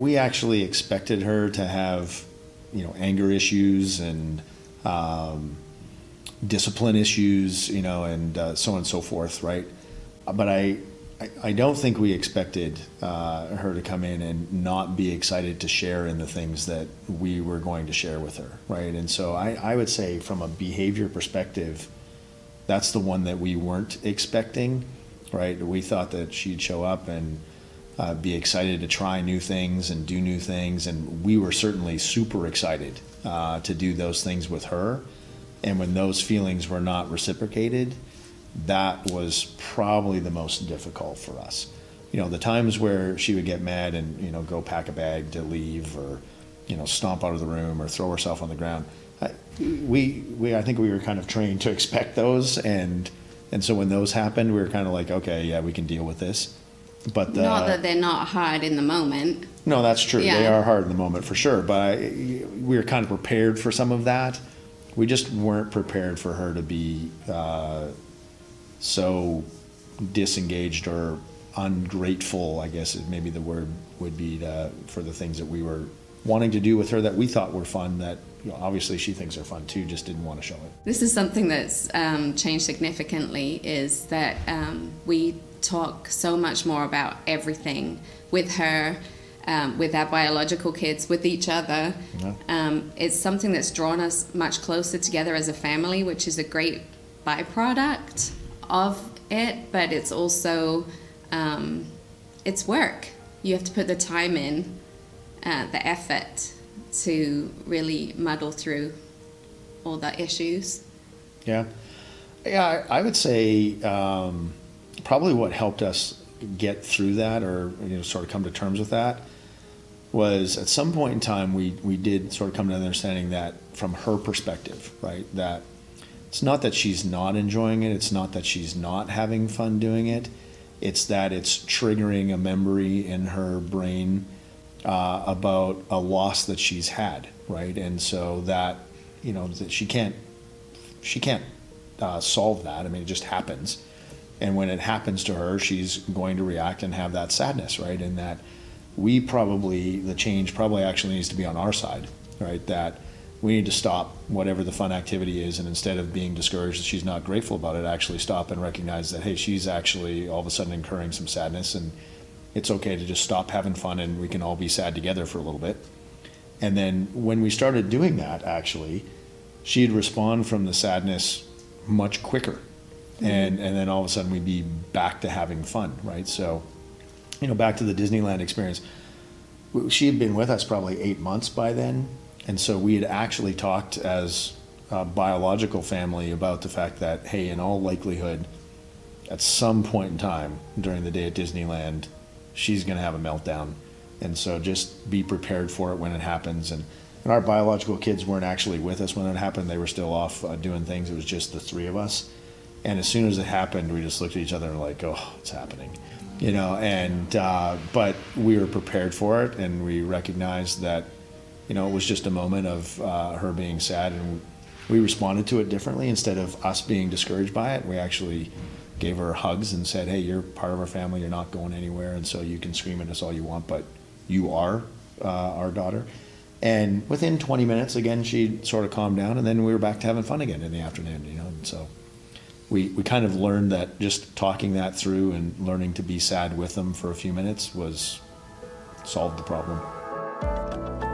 We actually expected her to have, anger issues and discipline issues, and so on and so forth, right? But I don't think we expected her to come in and not be excited to share in the things that we were going to share with her, right? And so I would say from a behavior perspective, that's the one that we weren't expecting, right? We thought that she'd show up and be excited to try new things and do new things, and we were certainly super excited to do those things with her. And when those feelings were not reciprocated, that was probably the most difficult for us. The times where she would get mad and go pack a bag to leave, or stomp out of the room or throw herself on the ground. I think we were kind of trained to expect those, and so when those happened, we were kind of like, okay, yeah, we can deal with this. But not that they're not hard in the moment. No, that's true. Yeah. They are hard in the moment for sure. But we were kind of prepared for some of that. We just weren't prepared for her to be so disengaged or ungrateful, I guess maybe the word would be, for the things that we were wanting to do with her that we thought were fun, that obviously she thinks are fun too, just didn't want to show it. This is something that's changed significantly, is that we talk so much more about everything with her, with our biological kids, with each other. Yeah. It's something that's drawn us much closer together as a family, which is a great byproduct of it, but it's also it's work. You have to put the time in, the effort to really muddle through all the issues. Yeah, I would say probably what helped us get through that, or sort of come to terms with that, was at some point in time we did sort of come to an understanding that from her perspective, right, that it's not that she's not enjoying it, it's not that she's not having fun doing it, it's that it's triggering a memory in her brain about a loss that she's had, right? And so that that she can't solve that. I mean, it just happens. And when it happens to her, she's going to react and have that sadness, right? And that the change probably actually needs to be on our side, right? That we need to stop whatever the fun activity is, and instead of being discouraged that she's not grateful about it, actually stop and recognize that, hey, she's actually all of a sudden incurring some sadness, and it's okay to just stop having fun and we can all be sad together for a little bit. And then when we started doing that, actually, she'd respond from the sadness much quicker. And then all of a sudden we'd be back to having fun, right? So, back to the Disneyland experience, she had been with us probably 8 months by then. And so we had actually talked as a biological family about the fact that, hey, in all likelihood, at some point in time during the day at Disneyland, she's going to have a meltdown. And so just be prepared for it when it happens. And our biological kids weren't actually with us when it happened. They were still off doing things. It was just the three of us. And as soon as it happened, we just looked at each other and were like, oh, it's happening. But we were prepared for it, and we recognized that, it was just a moment of her being sad, and we responded to it differently. Instead of us being discouraged by it, we actually gave her hugs and said, hey, you're part of our family, you're not going anywhere, and so you can scream at us all you want, but you are our daughter. And within 20 minutes, again, she sort of calmed down, and then we were back to having fun again in the afternoon, and so we kind of learned that just talking that through and learning to be sad with them for a few minutes solved the problem.